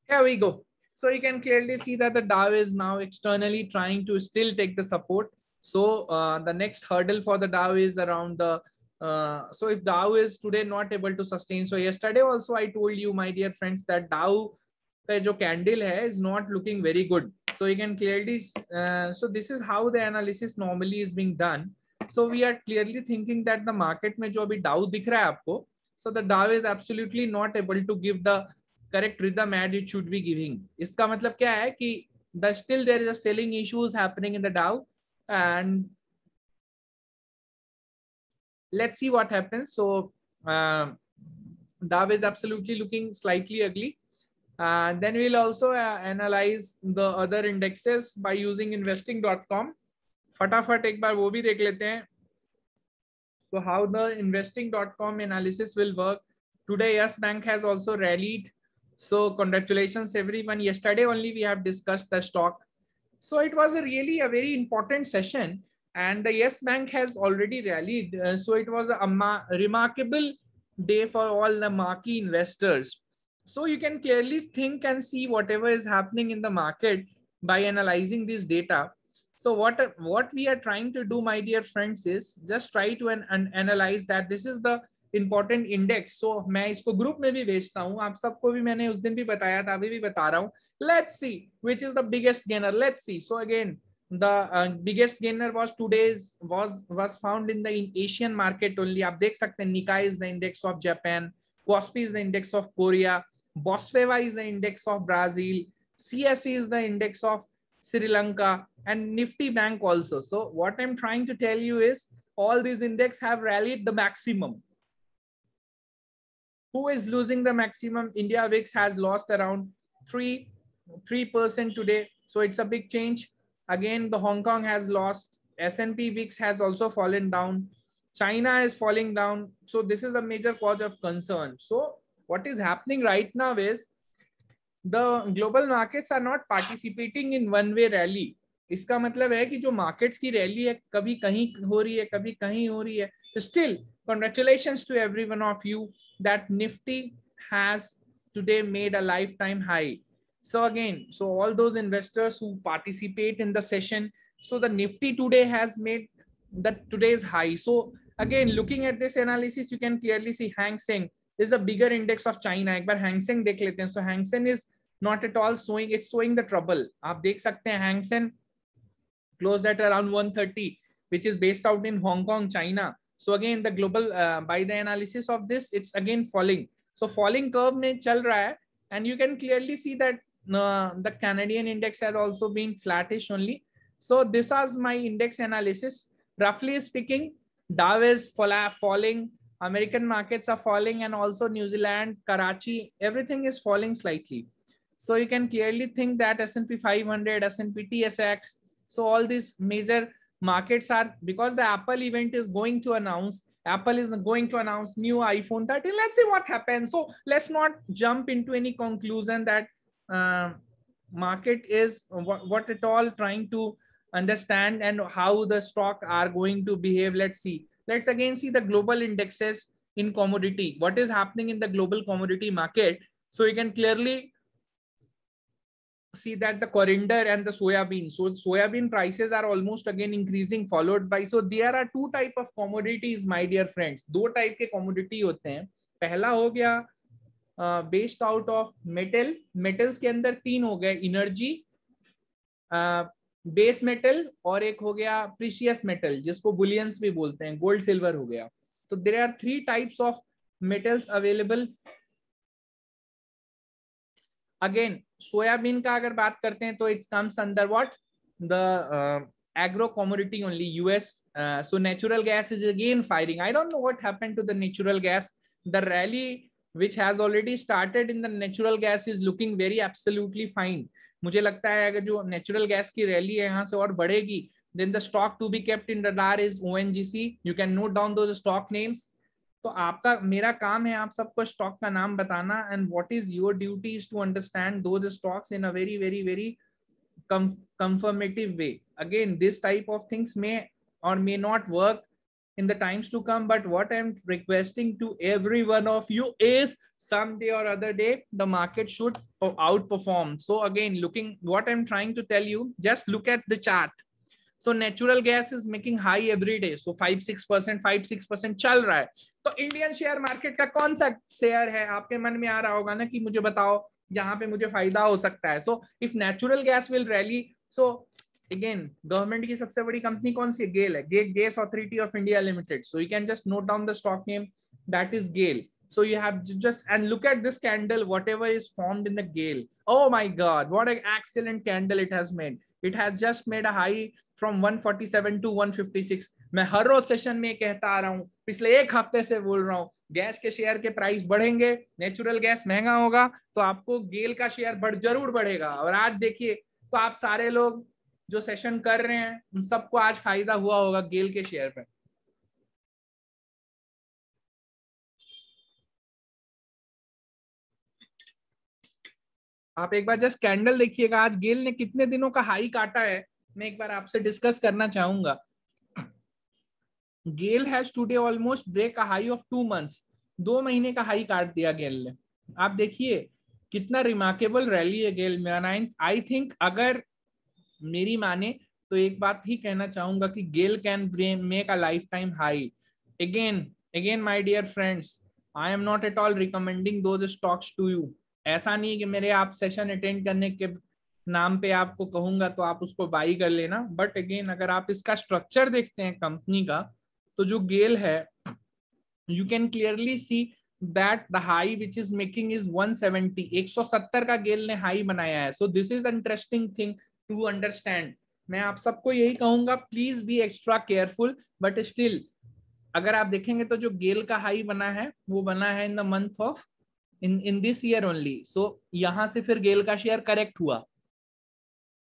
Here we go. So you can clearly see that the Dow is now externally trying to still take the support. So the next hurdle for the Dow is around the so if Dow is today not able to sustain, so yesterday also I told you, my dear friends, that Dow का जो candle है is not looking very good. So you can clearly so this is how the analysis normally is being done. So we are clearly thinking that the market में जो अभी Dow दिख रहा है आपको, so the Dow is absolutely not able to give the correct rhythm ad it should be giving. इसका मतलब क्या है कि the still there is a selling issues happening in the Dow, and let's see what happens. So Dow is absolutely looking slightly ugly. Then we'll also analyze the other indexes by using investing.com. फटाफट एक बार वो भी देख लेते हैं. So how the investing.com analysis will work. Today, Yes Bank has also rallied. So congratulations everyone. Yesterday only we have discussed the stock. So it was really a very important session, and the Yes Bank has already rallied. So it was a remarkable day for all the marquee investors. So you can clearly think and see whatever is happening in the market by analyzing this data. So what we are trying to do, my dear friends, is just try to analyze that this is the important index. So मैं इसको group में भी भेजता हूँ, आप सबको भी मैंने उस दिन भी बताया था, अभी भी बता रहा हूँ. Let's see which is the biggest gainer. Let's see. So again, the biggest gainer was today's was found in the Asian market only. आप देख सकते हैं, Nikkei is the index of Japan, Kospi is the index of Korea, Bosweva is the index of Brazil, CSE is the index of Sri Lanka, and Nifty Bank also. So what I'm trying to tell you is all these index have rallied the maximum. Who is losing the maximum? India VIX has lost around 3% today. So it's a big change. Again, the Hong Kong has lost. S&P VIX has also fallen down. China is falling down. So this is a major cause of concern. So what is happening right now is the global markets are not participating in one way rally. इसका मतलब है कि जो markets की rally है, कभी कहीं हो रही है, कभी कहीं हो रही है. Still, congratulations to every one of you that Nifty has today made a lifetime high. So again, so all those investors who participate in the session, so the Nifty today has made that today's high. So again, looking at this analysis, you can clearly see Hang Seng is the bigger index of China. एक बार Hang Seng देख लेते हैं. So Hang Seng is not at all showing, it's showing the trouble. आप देख सकते हैं Hang Seng closed at around 130, which is based out in Hong Kong, China. So again, the global by the analysis of this, it's again falling. So falling curve में चल रहा है, and you can clearly see that the Canadian index has also been flattish only. So this is my index analysis. Roughly speaking, Dow is falling, American markets are falling, and also New Zealand, Karachi, everything is falling slightly. So you can clearly think that S&P 500, S&P TSX, so all these major markets are, because the Apple event is going to announce, Apple is going to announce new iPhone 13. Let's see what happens. So let's not jump into any conclusion that market is what at all trying to understand and how the stock are going to behave. Let's see. Let's again see the global indexes in commodity. What is happening in the global commodity market? So you can clearly see that the coriander and the soybean. So soybean prices are almost again increasing, followed by, so there are two type of commodities, my dear friends. दो type के commodity होते हैं. पहला हो गया based out of metal. Metals के अंदर तीन हो गए, energy, बेस मेटल, और एक हो गया प्रीशियस मेटल, जिसको बुलियंस भी बोलते हैं, गोल्ड सिल्वर हो गया. तो there are three types of metals available. Again soybean का अगर बात करते हैं तो it comes under what, the agro commodity only, US. So natural gas is again firing. I don't know what happened to the natural gas. The rally which has already started in the natural gas is looking very absolutely fine. मुझे लगता है अगर जो natural gas की rally है यहाँ से और बढ़ेगी, then the stock to be kept in radar is ONGC. You can note down those stock names. तो आपका मेरा काम है आप सबको स्टॉक का नाम बताना, and what is your duty is to understand those stocks in a very very very confirmative way. Again this type of things may और may not work in the times to come. But what I'm requesting to every one of you is someday or other day the market should outperform. So again, looking what I'm trying to tell you, just look at the chart. So natural gas is making high every day, so 5-6% चल रहा है. तो Indian share market का कौन सा share है आपके मन में आ रहा होगा ना कि मुझे बताओ जहां पे मुझे फायदा हो सकता है. So if natural gas will rally, so again government की सबसे बड़ी कंपनी कौन सी है? गेल है, Gas Authority of India Limited. So you can just note down the stock name, that is GAIL. So you have just, and look at this candle, whatever is formed in the GAIL. Oh my God, what an excellent candle it has made. It has just made a high from 147 to 156. मैं हर रोज session में कहता आ रहा हूँ, पिछले एक हफ्ते से बोल रहा हूँ, गैस के शेयर के प्राइस बढ़ेंगे, नेचुरल गैस महंगा होगा तो आपको गेल का शेयर जरूर बढ़ेगा. और आज देखिए, तो आप सारे लोग जो सेशन कर रहे हैं उन सबको आज फायदा हुआ होगा गेल के शेयर पे. आप एक बार जस्ट कैंडल देखिएगा, आज गेल ने कितने दिनों का हाई काटा है, मैं एक बार आपसे डिस्कस करना चाहूंगा. GAIL has today almost break a high of 2 months. 2 महीने का हाई काट दिया गेल ने. आप देखिए कितना रिमार्केबल रैली है गेल में. आई थिंक अगर मेरी माने तो एक बात ही कहना चाहूंगा कि GAIL can make a life time high. Again my dear friends, I am not at all recommending those stocks to you. ऐसा नहीं कि मेरे आप सेशन अटेंड करने के नाम पे आपको कहूंगा तो आप उसको बाई कर लेना. बट अगेन अगर आप इसका स्ट्रक्चर देखते हैं कंपनी का, तो जो गेल है, you can clearly see that the high which is making is 170. 170 का गेल ने हाई बनाया है. So this is interesting thing to understand. मैं आप सबको यही कहूंगा, please be extra careful. But still अगर आप देखेंगे तो जो गेल का हाई बना है वो बना है in the month of in this year only. So यहाँ से फिर गेल का शेयर करेक्ट हुआ.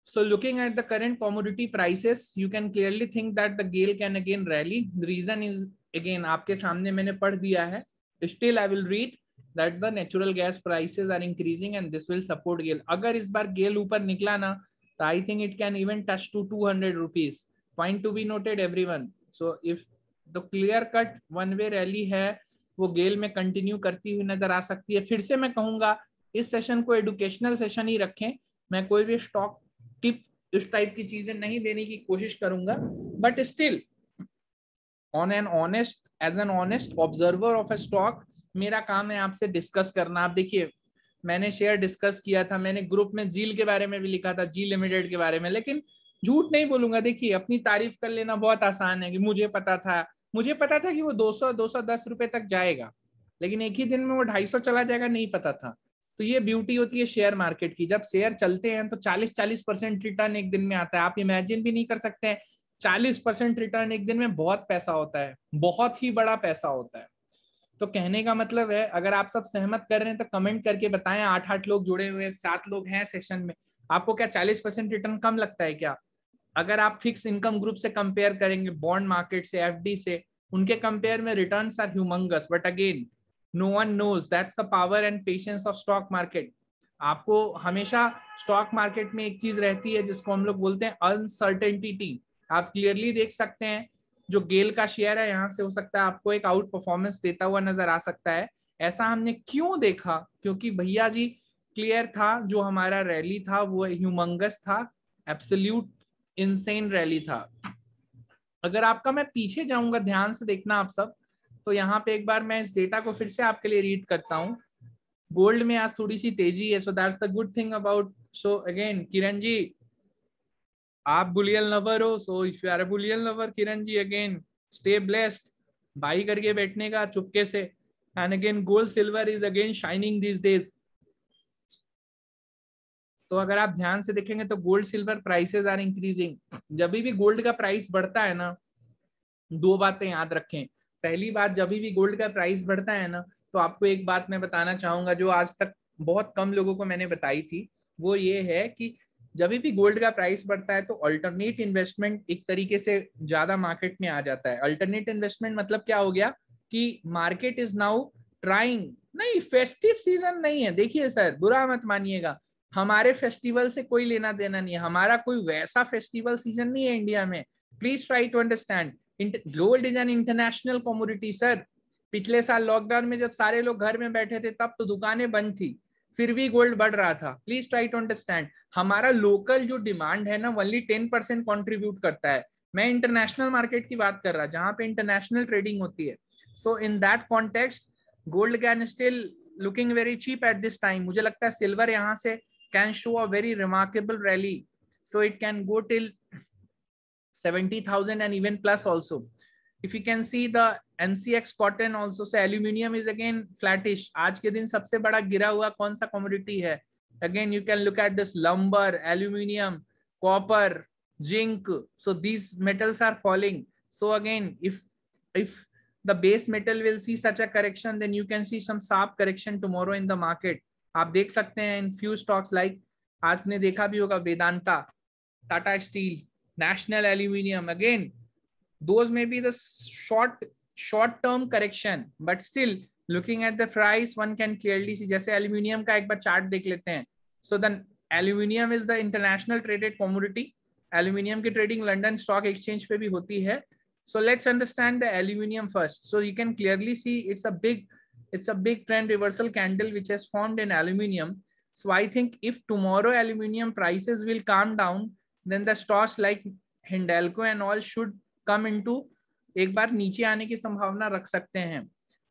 So looking at the current commodity prices, you can clearly think that the GAIL can again rally. The reason is again आपके सामने मैंने पढ़ दिया है. Still I will read that the natural gas prices are increasing and this will support GAIL. अगर इस बार GAIL ऊपर निकला ना, तो I think it can even touch to 200 rupees. Point to be noted everyone. So if the clear cut one way rally है, वो गेल में continue करती हुई नजर आ सकती है. फिर से मैं कहूंगा इस सेशन को एजुकेशनल सेशन ही रखें. मैं कोई भी स्टॉक टिप इस टाइप की चीजें नहीं देने की कोशिश करूंगा. But still on an honest, as an honest observer of a stock, मेरा काम है आपसे डिस्कस करना. आप देखिए मैंने शेयर डिस्कस किया था, मैंने ग्रुप में जील के बारे में भी लिखा था, जी लिमिटेड के बारे में. लेकिन झूठ नहीं बोलूंगा, देखिए अपनी तारीफ कर लेना बहुत आसान है कि मुझे पता था कि वो 200-210 रुपए तक जाएगा, लेकिन एक ही दिन में वो 250 चला जाएगा, नहीं पता था. तो ये ब्यूटी होती है शेयर मार्केट की. जब शेयर चलते हैं तो 40% रिटर्न एक दिन में आता है. आप इमेजिन भी नहीं कर सकते हैं, 40% रिटर्न एक दिन में बहुत पैसा होता है, बहुत ही बड़ा पैसा होता है. तो कहने का मतलब है, अगर आप सब सहमत कर रहे हैं तो कमेंट करके बताएं. 8 लोग जुड़े हुए हैं, 7 लोग हैं सेशन में. आपको क्या 40% रिटर्न कम लगता है क्या? अगर आप फिक्स इनकम ग्रुप से कंपेयर करेंगे, बॉन्ड मार्केट से, एफडी से, उनके कंपेयर में returns are humongous. But again no one knows that's the power and patience of stock market. आपको हमेशा स्टॉक मार्केट में एक चीज रहती है जिसको हम लोग बोलते हैं अनसर्टेनिटी. आप क्लियरली देख सकते हैं जो गेल का शेयर है, यहाँ से हो सकता है आपको एक आउट परफॉर्मेंस देता हुआ नजर आ सकता है. ऐसा हमने क्यों देखा? क्योंकि भैया जी क्लियर था, जो हमारा रैली था वो ह्यूमंगस था, एब्सोल्यूट इनसेन रैली था. अगर आपका मैं पीछे जाऊंगा, ध्यान से देखना आप सब, तो यहाँ पे एक बार मैं इस डेटा को फिर से आपके लिए रीड करता हूँ. गोल्ड में आज थोड़ी सी तेजी है, so that's the good thing about. So again Kiran ji, आप बुलियन लवर हो, so if you are a bullion lover, Kiran ji again stay blessed. Buy करके बैठने का चुपके से. And again gold silver is again shining this days. तो अगर आप ध्यान से देखेंगे तो gold silver prices are increasing. जब भी गोल्ड का प्राइस बढ़ता है ना, 2 बातें याद रखें. पहली बात, जब भी गोल्ड का प्राइस बढ़ता है ना, तो आपको एक बात मैं बताना चाहूंगा जो आज तक बहुत कम लोगों को मैंने बताई थी. वो ये है कि जब भी गोल्ड का प्राइस बढ़ता है तो अल्टरनेट इन्वेस्टमेंट एक तरीके से ज्यादा मार्केट में आ जाता है. अल्टरनेट इन्वेस्टमेंट मतलब क्या हो गया कि मार्केट इज नाउ ट्राइंग. नहीं, फेस्टिव सीजन नहीं है. देखिए सर, बुरा मत मानिएगा, हमारे फेस्टिवल से कोई लेना देना नहीं है. हमारा कोई वैसा फेस्टिवल सीजन नहीं है इंडिया में. Please try to understand. Gold is an international commodity sir. पिछले साल लॉकडाउन में जब सारे लोग घर में बैठे थे तब तो दुकानें बंद थी, फिर भी गोल्ड बढ़ रहा था। प्लीज ट्राई टू अंडरस्टैंड, हमारा लोकल जो डिमांड है ना ओनली 10% कॉन्ट्रीब्यूट करता है। मैं इंटरनेशनल मार्केट की बात कर रहा, जहां पे इंटरनेशनल ट्रेडिंग होती है। So in that context gold can still looking very cheap at this time. मुझे लगता है सिल्वर यहाँ से can show a very remarkable rally, so it can go till 70,000 and even plus also. If you can see the MCX cotton also, so aluminium is again flattish. आज के दिन सबसे बड़ा गिरा हुआ कौन सा commodity है? Again you can look at this lumber, aluminium, copper, zinc. So these metals are falling. So again if the base metal will see such a correction, then you can see some sharp correction tomorrow in the market. आप देख सकते हैं in few stocks like आपने देखा भी होगा Vedanta, Tata steel, National Aluminium. Again, those may be the short term correction, but still looking at the price one can clearly see. जैसे aluminium का एक बार चार्ट देख लेते हैं. So the aluminium is the international traded commodity. Aluminium की trading London Stock Exchange पे भी होती है. So let's understand the aluminium first. So you can clearly see it's a big trend reversal candle which has formed in aluminium. So I think if tomorrow aluminium prices will calm down, then the stocks like Hindalco and all should come into एक बार नीचे आने की संभावना रख सकते हैं।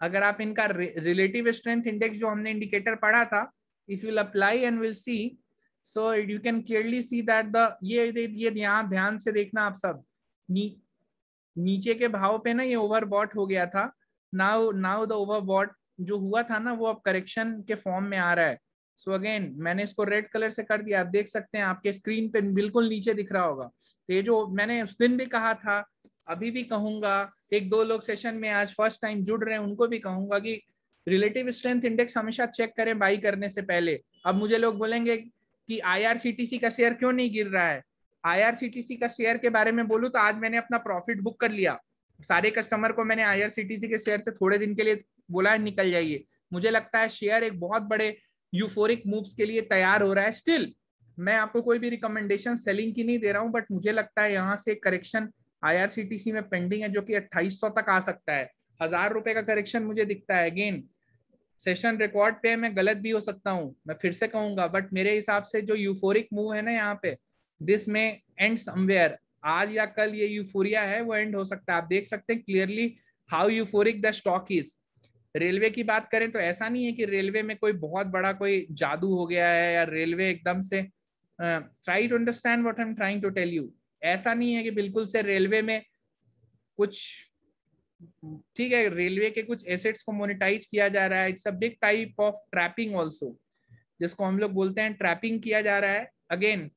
अगर आप इनका रिलेटिव स्ट्रेंथ इंडेक्स जो हमने इंडिकेटर पढ़ा था, if will apply and will see, so you can clearly see that the ये यहाँ ध्यान से देखना आप सब, नीचे के भाव पे ना ये ओवरबॉट हो गया था। नाउ द ओवरबॉट जो हुआ था ना वो अब करेक्शन के फॉर्म में आ रहा है। सो अगेन मैंने इसको रेड कलर से कर दिया, आप देख सकते हैं आपके स्क्रीन पे बिल्कुल नीचे दिख रहा होगा। तो ये जो मैंने उस दिन भी कहा था, अभी भी कहूंगा, एक दो लोग सेशन में आज फर्स्ट टाइम जुड़ रहे हैं उनको भी कहूंगा कि रिलेटिव स्ट्रेंथ इंडेक्स हमेशा चेक करें बाई करने से पहले। अब मुझे लोग बोलेंगे कि IRCTC का शेयर क्यों नहीं गिर रहा है। IRCTC का शेयर के बारे में बोलूं तो आज मैंने अपना प्रॉफिट बुक कर लिया। सारे कस्टमर को मैंने IRCTC के शेयर से थोड़े दिन के लिए बोला है निकल जाइए। मुझे लगता है शेयर एक बहुत बड़े यूफोरिक मूव्स के लिए तैयार हो रहा है। स्टिल मैं आपको कोई भी रिकमेंडेशन सेलिंग की नहीं दे रहा हूं, बट मुझे लगता है यहाँ से करेक्शन IRCTC में पेंडिंग है जो कि 2800 तक आ सकता है। 1000 रुपए का करेक्शन मुझे दिखता है। अगेन सेशन रिकॉर्ड पे मैं गलत भी हो सकता हूं, मैं फिर से कहूंगा, बट मेरे हिसाब से जो यूफोरिक मूव है ना यहाँ पे, दिस में एंड समवेयर, आज या कल ये यूफोरिया है वो एंड हो सकता है। आप देख सकते हैं clearly how euphoric the stock is. Railway की बात करें तो ऐसा नहीं है कि रेलवे में कोई बहुत बड़ा कोई जादू हो गया है या रेलवे एकदम से, try to understand what I am trying to tell you. ऐसा नहीं है कि बिल्कुल से रेलवे में कुछ, ठीक है, रेलवे के कुछ एसेट्स को मोनेटाइज किया जा रहा है। It's a big type of trapping also, जिसको हम लोग बोलते हैं ट्रैपिंग किया जा रहा है। अगेन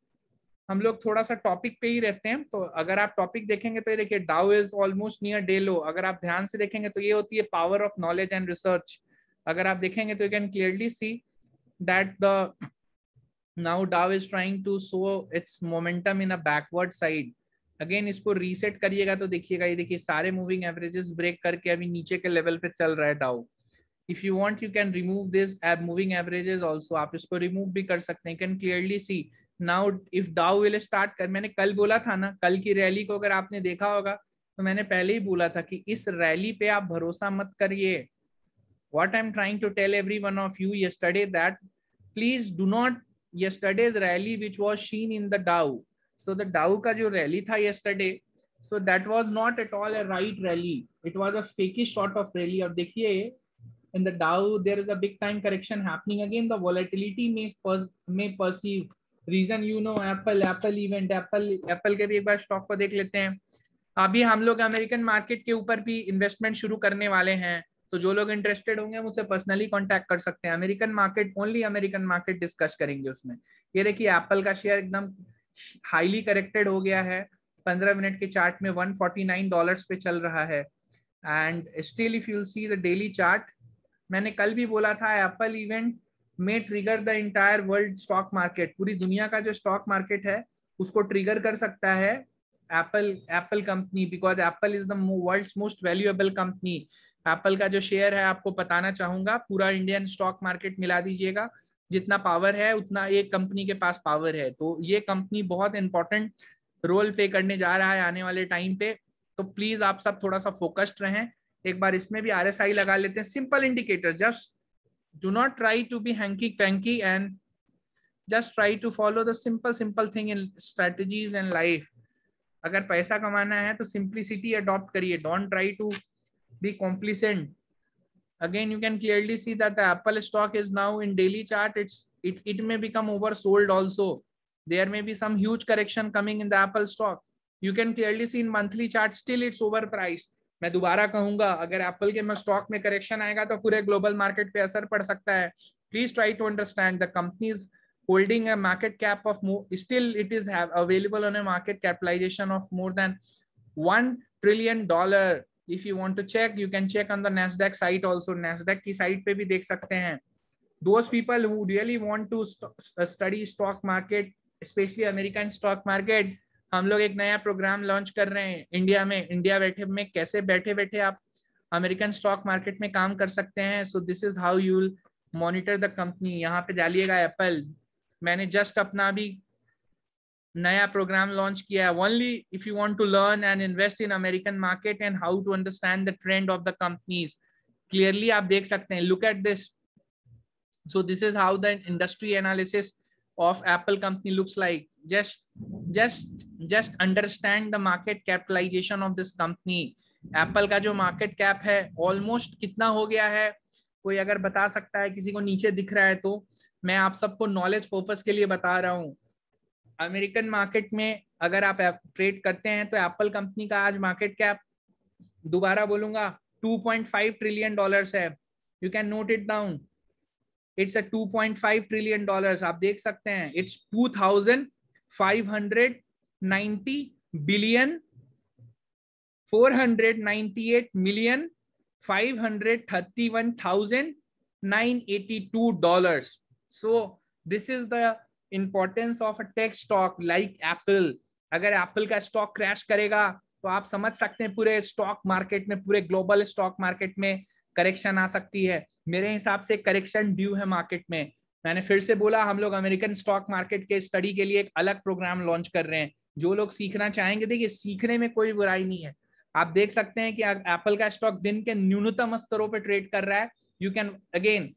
हम लोग थोड़ा सा टॉपिक पे ही रहते हैं, तो अगर आप टॉपिक देखेंगे तो ये देखिए Dow is almost near day low. अगर आप ध्यान से देखेंगे तो ये होती है power of knowledge and research. अगर आप देखेंगे तो you can clearly see that the now Dow is trying to show its momentum in a backward side. Again इसको रीसेट करिएगा तो देखिएगा, ये देखिए सारे मूविंग एवरेजेस ब्रेक करके अभी नीचे के लेवल पे चल रहा है डाउ। If you want you can remove this moving averages also, आप इसको रिमूव भी कर सकते हैं। You can clearly C now if डाउ विल स्टार्ट कर, मैंने कल बोला था ना, कल की रैली को अगर आपने देखा होगा तो मैंने पहले ही बोला था कि इस रैली पे आप भरोसा मत करिए। What I am trying to tell every one of you yesterday that please do not yesterday's rally which was seen in the Dow. So the Dow का जो रैली था yesterday, so that was not at all a right rally. It was a fakey sort of rally. अब देखिए in the Dow there is a big time correction happening again. The volatility may perceive reason, you know, Apple event, Apple के भी एक बार stock को देख लेते हैं। अभी हम लोग अमेरिकन मार्केट के ऊपर भी इन्वेस्टमेंट शुरू करने वाले हैं, तो जो लोग इंटरेस्टेड होंगे मुझसे पर्सनली कांटेक्ट कर सकते हैं। American market, only American market discuss करेंगे उसमें। ये देखिए एप्पल का शेयर एकदम हाईली करेक्टेड हो गया है, 15 मिनट के चार्ट में $149 पे चल रहा है। And still if you see the daily chart, मैंने कल भी बोला था एप्पल इवेंट में trigger the entire world stock market, पूरी दुनिया का जो स्टॉक मार्केट है उसको ट्रिगर कर सकता है Apple company, because Apple is the world's most valuable company. Apple का जो शेयर है आपको बताना चाहूंगा, पूरा इंडियन स्टॉक मार्केट मिला दीजिएगा, जितना पावर है उतना एक कंपनी के पास पावर है। तो ये कंपनी बहुत इंपॉर्टेंट रोल प्ले करने जा रहा है आने वाले टाइम पे। तो प्लीज आप सब थोड़ा सा फोकस्ड रहें। एक बार इसमें भी RSI लगा लेते हैं, simple indicator, just do not try to be hanky panky and just try to follow the simple thing in strategies and life. अगर पैसा कमाना है तो सिंप्लिसिटी अडॉप्ट करिए, don't try to be complacent. Again, you can clearly see that the Apple stock is now in daily chart. It may become oversold also. There may be some huge correction coming in the Apple stock. You can clearly see in monthly chart still it's overpriced. मैं दोबारा कहूंगा, अगर Apple के stock में correction आएगा तो पूरे global market पे असर पड़ सकता है। Please try to understand the companies holding a market cap of more, still it is available on a market capitalization of more than $1 trillion. If you want to check, you can check on the Nasdaq site also. Nasdaq की site पे भी देख सकते हैं। Those people who really want to study stock market, especially American stock market, हम लोग एक नया प्रोग्राम लॉन्च कर रहे हैं इंडिया में। इंडिया में कैसे बैठे बैठे आप अमेरिकन स्टॉक मार्केट में काम कर सकते हैं। सो this is how you will monitor the company. यहाँ पे डालिएगा एप्पल। मैंने जस्ट अपना भी नया प्रोग्राम लॉन्च किया है, only if you want to learn and invest in American market and how to understand the trend of the companies. Clearly आप देख सकते हैं, look at this. So this is how the industry analysis of Apple company looks like. Just understand the market capitalization of this company. Apple का जो market cap है almost कितना हो गया है, कोई अगर बता सकता है, किसी को नीचे दिख रहा है तो मैं आप सबको नॉलेज पर्पस के लिए बता रहा हूँ। अमेरिकन मार्केट में अगर आप ट्रेड करते हैं तो एप्पल कंपनी का आज मार्केट कैप, दोबारा बोलूंगा, $2.5 ट्रिलियन है। You can note it down, it's a $2.5 trillion. आप देख सकते हैं, it's 2590 billion 498 million $531,982। So this is the importance of a tech stock like Apple. अगर एप्पल का स्टॉक क्रैश करेगा तो आप समझ सकते हैं पूरे स्टॉक मार्केट में, पूरे ग्लोबल स्टॉक मार्केट में करेक्शन आ सकती है। मेरे हिसाब से करेक्शन ड्यू है मार्केट में। मैंने फिर से बोला, हम लोग अमेरिकन स्टॉक मार्केट के स्टडी के लिए एक अलग प्रोग्राम लॉन्च कर रहे हैं। जो लोग सीखना चाहेंगे, देखिए सीखने में कोई बुराई नहीं है। आप देख सकते हैं कि एप्पल का स्टॉक दिन के न्यूनतम स्तरों पर ट्रेड कर रहा है। You can again,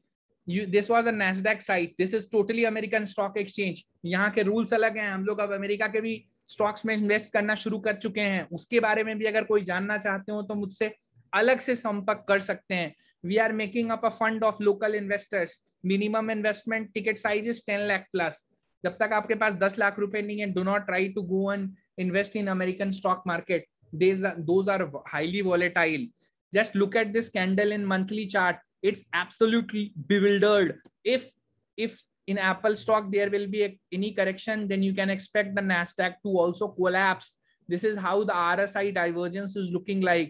this was a Nasdaq site, this is totally American stock exchange. यहाँ के रूल्स अलग हैं। हम लोग अब अमेरिका के भी स्टॉक्स में इन्वेस्ट करना शुरू कर चुके हैं। उसके बारे में भी अगर कोई जानना चाहते हो तो मुझसे अलग से संपर्क कर सकते हैं। We are making up a fund of local investors. Minimum investment ticket size is 10 lakh plus. जब तक आपके पास 10 लाख रुपए नहीं है, do not try to go and invest in American stock market. Those are highly volatile. Just look at this candle in monthly chart. It's absolutely bewildered. If in Apple stock there will be any correction, then you can expect the Nasdaq to also collapse. This is how the RSI divergence is looking like.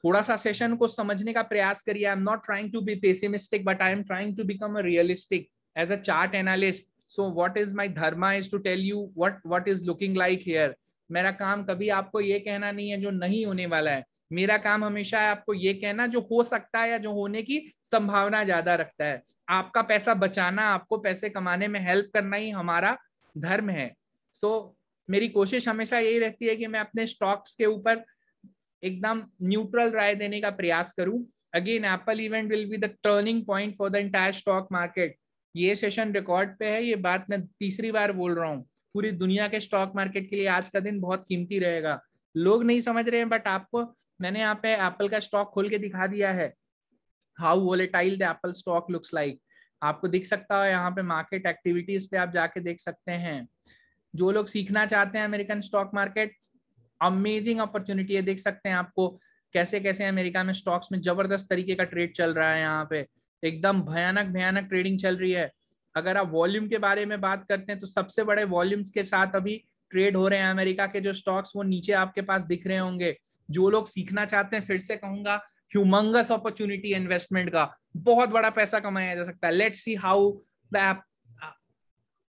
थोड़ा सा session को समझने का प्रयास करिए। I am not trying to be pessimistic, but I am trying to become a realistic as a chart analyst. So what is my dharma is to tell you what is looking like here. मेरा काम कभी आपको ये कहना नहीं है जो नहीं होने वाला है। मेरा काम हमेशा है आपको ये कहना जो हो सकता है या जो होने की संभावना ज्यादा रखता है। आपका पैसा बचाना, आपको पैसे कमाने में हेल्प करना ही हमारा धर्म है। सो मेरी कोशिश हमेशा यही रहती है कि मैं अपने स्टॉक्स के ऊपर एकदम न्यूट्रल राय देने का प्रयास करूं। Again, Apple event will be the turning point for the entire stock market. ये सेशन रिकॉर्ड पे है, ये बात मैं तीसरी बार बोल रहा हूँ। पूरी दुनिया के स्टॉक मार्केट के लिए आज का दिन बहुत कीमती रहेगा। लोग नहीं समझ रहे हैं, बट आपको मैंने यहाँ पे एप्पल का स्टॉक खोल के दिखा दिया है। How volatile the Apple stock looks like. आपको दिख सकता है यहाँ पे मार्केट एक्टिविटीज पे आप जाके देख सकते हैं। जो लोग सीखना चाहते हैं American stock market, amazing opportunity है। देख सकते हैं आपको कैसे कैसे अमेरिका में स्टॉक्स में जबरदस्त तरीके का ट्रेड चल रहा है। यहाँ पे एकदम भयानक ट्रेडिंग चल रही है। अगर आप वॉल्यूम के बारे में बात करते हैं तो सबसे बड़े वॉल्यूम्स के साथ अभी ट्रेड हो रहे हैं अमेरिका के जो स्टॉक्स, वो नीचे आपके पास दिख रहे होंगे। जो लोग सीखना चाहते हैं, फिर से कहूंगा, ह्यूमंगस अपॉर्चुनिटी इन्वेस्टमेंट का, बहुत बड़ा पैसा कमाया जा सकता है। Let's see how the app,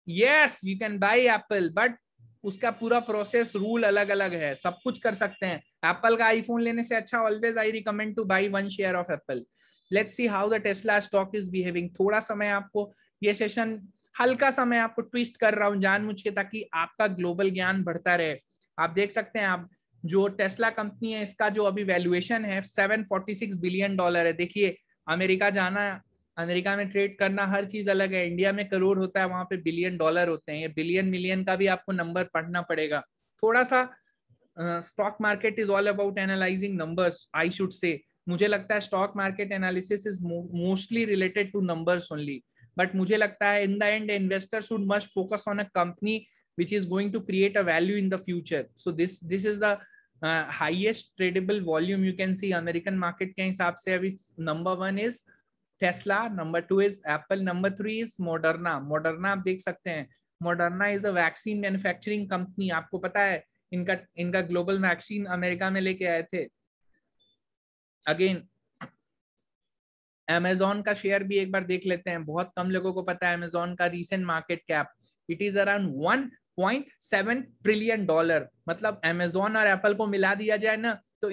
yes you can buy Apple, but उसका पूरा प्रोसेस रूल अलग अलग है। सब कुछ कर सकते हैं। एप्पल का आईफोन लेने से अच्छा always I recommend to buy 1 share of Apple. Let's see how the Tesla stock is behaving. थोड़ा समय आपको ये सेशन, हल्का सा मैं आपको ट्विस्ट कर रहा हूं जानबूझ के, ताकि आपका ग्लोबल ज्ञान बढ़ता रहे। आप देख सकते हैं, आप जो टेस्ला कंपनी है इसका जो अभी वैल्यूएशन है $746 बिलियन है। देखिए अमेरिका जाना, अमेरिका में ट्रेड करना हर चीज अलग है, इंडिया में करोड़ होता है, वहां पे बिलियन डॉलर होते हैं, ये बिलियन मिलियन का भी आपको नंबर पढ़ना पड़ेगा थोड़ा सा। Stock market is all about analysing numbers I should say. मुझे लगता है stock market analysis is mostly related two numbers only, but मुझे लगता है in the end investor should must focus on a company which is going to create a value in the future. So this is the highest tradable volume you can see American market के हिसाब से अभी number 1 is Tesla, number 2 is Apple, number 3 is Moderna. Moderna आप देख सकते हैं, Moderna is a vaccine manufacturing company. आपको पता है इनका ग्लोबल वैक्सीन अमेरिका में लेके आए थे। अगेन Amazon का शेयर भी एक बार देख लेते हैं, बहुत कम लोगों को पता है Amazon का recent market cap, it is around $1.7 trillion. मतलब Amazon और एप्पल को मिला दिया जाए ना तो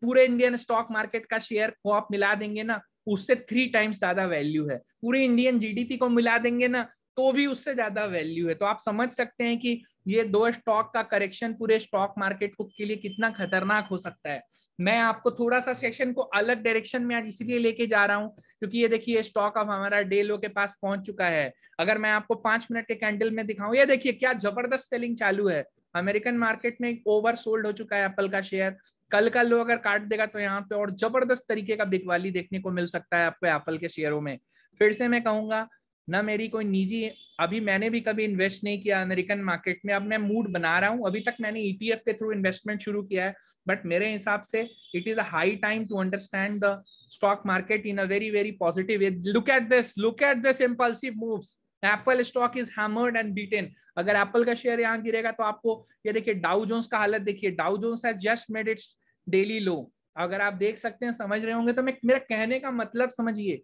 पूरे इंडियन स्टॉक मार्केट का शेयर को आप मिला देंगे ना, उससे 3 टाइम्स ज्यादा वैल्यू है। पूरे इंडियन जीडीपी को मिला देंगे ना तो भी उससे ज्यादा वैल्यू है। तो आप समझ सकते हैं कि ये 2 स्टॉक का करेक्शन पूरे स्टॉक मार्केट को के लिए कितना खतरनाक हो सकता है। मैं आपको थोड़ा सा सेशन को अलग डायरेक्शन में आज इसलिए लेके जा रहा हूं क्योंकि ये देखिए स्टॉक अब हमारा डे लो के पास पहुंच चुका है। अगर मैं आपको 5 मिनट के कैंडल में दिखाऊं, ये देखिए क्या जबरदस्त सेलिंग चालू है अमेरिकन मार्केट में, ओवर सोल्ड हो चुका है एप्पल का शेयर। कल का लो अगर काट देगा तो यहाँ पे और जबरदस्त तरीके का बिकवाली देखने को मिल सकता है आपको एप्पल के शेयरों में। फिर से मैं कहूंगा ना, मेरी कोई निजी, अभी मैंने भी कभी इन्वेस्ट नहीं किया अमेरिकन मार्केट में, अब मैं मूड बना रहा हूं। अभी तक मैंने ईटीएफ के थ्रू इन्वेस्टमेंट शुरू किया है, बट मेरे हिसाब से it is a high time to understand the stock market in a very very positive way. Look at this impulsive moves. Apple stock is hammered and beaten. अगर Apple का share यहाँ गिरेगा तो आपको ये देखिए डाउ जोन्स का हालत देखिए, Dow Jones has just made its daily low. अगर आप देख सकते हैं, समझ रहे होंगे तो मैं मेरा कहने का मतलब समझिए,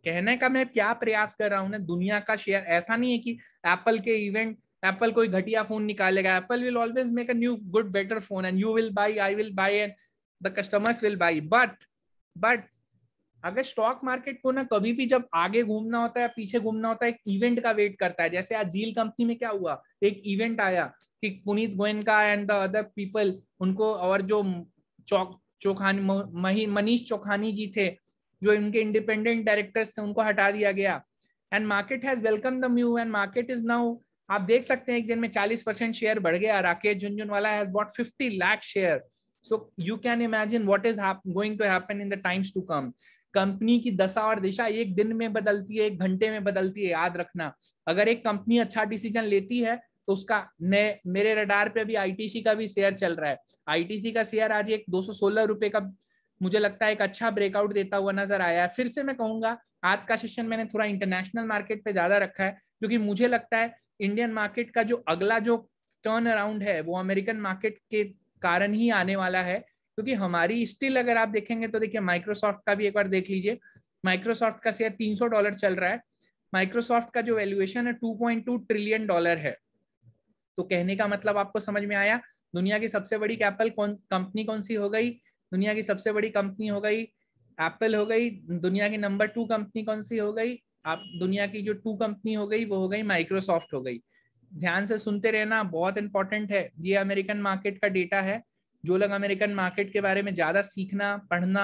कहने का मैं क्या प्रयास कर रहा हूं ना, दुनिया का शेयर ऐसा नहीं है कि एप्पल के इवेंट, एप्पल कोई घटिया फोन निकालेगा, Apple will always make a new good better phone and you will by, I will by and the customers will by. But अगर स्टॉक मार्केट को ना कभी भी जब आगे घूमना होता है पीछे घूमना होता है, एक इवेंट का वेट करता है। जैसे आज जील कंपनी में क्या हुआ, एक इवेंट आया कि Puneet Goenka and the other people, उनको और जो चौखानी मनीष चौखानी जी थे जो इनके इंडिपेंडेंट डायरेक्टर्स थे, उनको हटा दिया गया and market has welcome the move and market is now, आप देख सकते हैं एक दिन में 40% शेयर बढ़ गया। Rakesh Jhunjhunwala has bought 50 lakh share. So you can imagine what is going to happen in the times to come. Company की दशा और दिशा एक दिन में बदलती है, 1 घंटे में बदलती है, याद रखना। अगर एक कंपनी अच्छा डिसीजन लेती है तो उसका मेरे रडार पे अभी आईटीसी का भी शेयर चल रहा है। आईटीसी का शेयर आज एक 216 रुपए का मुझे लगता है एक अच्छा ब्रेकआउट देता हुआ नजर आया है। फिर से मैं कहूंगा आज का सेशन मैंने थोड़ा इंटरनेशनल मार्केट पे ज्यादा रखा है क्योंकि मुझे लगता है इंडियन मार्केट का जो अगला जो टर्न अराउंड है वो अमेरिकन मार्केट के कारण ही आने वाला है। क्योंकि हमारी स्टिल अगर आप देखेंगे तो देखिए माइक्रोसॉफ्ट का भी एक बार देख लीजिए, माइक्रोसॉफ्ट का शेयर $300 चल रहा है। माइक्रोसॉफ्ट का जो वैल्यूएशन है $2.2 ट्रिलियन है। तो कहने का मतलब आपको समझ में आया, दुनिया की सबसे बड़ी कंपनी कौन सी हो गई, दुनिया की सबसे बड़ी कंपनी हो गई एप्पल हो गई। दुनिया की नंबर 2 कंपनी कौन सी हो गई, आप दुनिया की जो 2 कंपनी हो गई वो हो गई माइक्रोसॉफ्ट हो गई। ध्यान से सुनते रहना, बहुत इंपॉर्टेंट है। ये अमेरिकन मार्केट का डेटा है। जो लोग अमेरिकन मार्केट के बारे में ज्यादा सीखना पढ़ना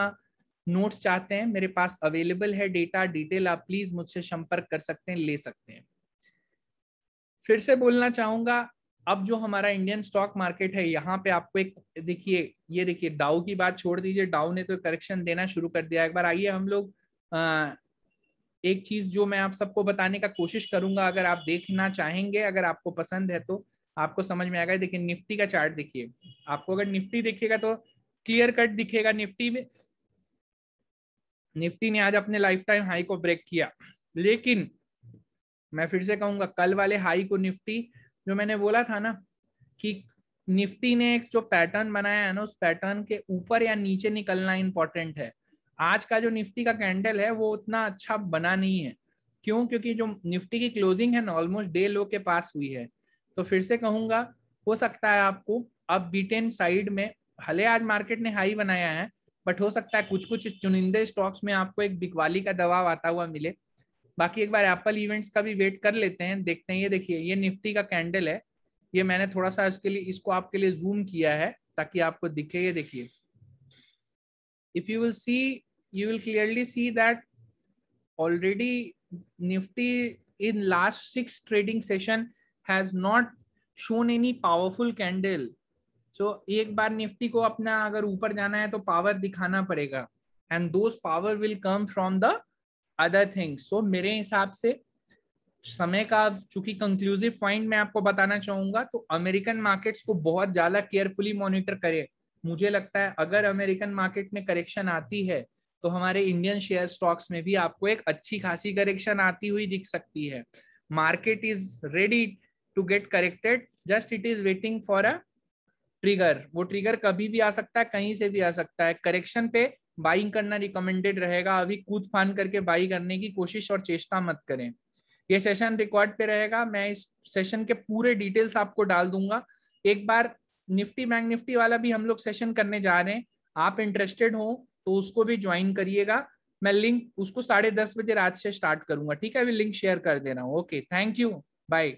नोट्स चाहते हैं, मेरे पास अवेलेबल है डेटा डिटेल, आप प्लीज मुझसे संपर्क कर सकते हैं, ले सकते हैं। फिर से बोलना चाहूंगा, अब जो हमारा इंडियन स्टॉक मार्केट है यहाँ पे आपको एक देखिए, ये देखिए डाउ की बात छोड़ दीजिए, डाउ ने तो करेक्शन देना शुरू कर दिया। एक बार आइए हम लोग एक चीज जो मैं आप सबको बताने का कोशिश करूंगा, अगर आप देखना चाहेंगे, अगर आपको पसंद है तो आपको समझ में आएगा। देखिए निफ्टी का चार्ट देखिए, आपको अगर निफ्टी दिखेगा तो क्लियर कट दिखेगा। निफ्टी में, निफ्टी ने आज अपने लाइफ टाइम हाई को ब्रेक किया, लेकिन मैं फिर से कहूंगा कल वाले हाई को निफ्टी, जो मैंने बोला था ना कि निफ्टी ने एक जो पैटर्न बनाया है ना, उस पैटर्न के ऊपर या नीचे निकलना इंपॉर्टेंट है। आज का जो निफ्टी का कैंडल है वो उतना अच्छा बना नहीं है। क्यों? क्योंकि जो निफ्टी की क्लोजिंग है ना ऑलमोस्ट डे लो के पास हुई है। तो फिर से कहूंगा हो सकता है आपको अब बीटेन साइड में, भले आज मार्केट ने हाई बनाया है, बट हो सकता है कुछ कुछ चुनिंदे स्टॉक्स में आपको एक बिकवाली का दबाव आता हुआ मिले। बाकी एक बार एप्पल इवेंट्स का भी वेट कर लेते हैं, देखते हैं। ये देखिए ये निफ्टी का कैंडल है, ये मैंने थोड़ा सा इसके लिए इसको आपके लिए जूम किया है ताकि आपको दिखे। ये देखिए, if you will see, you will clearly see that already Nifty in last 6 trading session has not shown any powerful candle. So एक बार निफ्टी को अपना अगर ऊपर जाना है तो पावर दिखाना पड़ेगा, and those power will come from the other things. So मेरे हिसाब से समय का चूंकि कंक्लूसिव पॉइंट मैं आपको बताना चाहूंगा, तो अमेरिकन मार्केट्स को बहुत ज्यादा केयरफुली मॉनिटर करें। मुझे लगता है अगर अमेरिकन मार्केट में करेक्शन आती है तो हमारे इंडियन शेयर स्टॉक्स में भी आपको एक अच्छी खासी करेक्शन आती हुई दिख सकती है। Market is ready to get corrected, just it is waiting for a trigger. वो ट्रिगर कभी भी आ सकता है, कहीं से भी आ सकता है। करेक्शन पे बाइंग करना रिकमेंडेड रहेगा, अभी कूद फान करके बाई करने की कोशिश और चेष्टा मत करें। ये सेशन रिकॉर्ड पे रहेगा, मैं इस सेशन के पूरे डिटेल्स आपको डाल दूंगा। एक बार निफ्टी बैंक निफ्टी वाला भी हम लोग सेशन करने जा रहे हैं, आप इंटरेस्टेड हो तो उसको भी ज्वाइन करिएगा। मैं लिंक उसको 10:30 बजे रात से स्टार्ट करूंगा, ठीक है? अभी लिंक शेयर कर दे रहा हूँ। Okay, thank you, bye.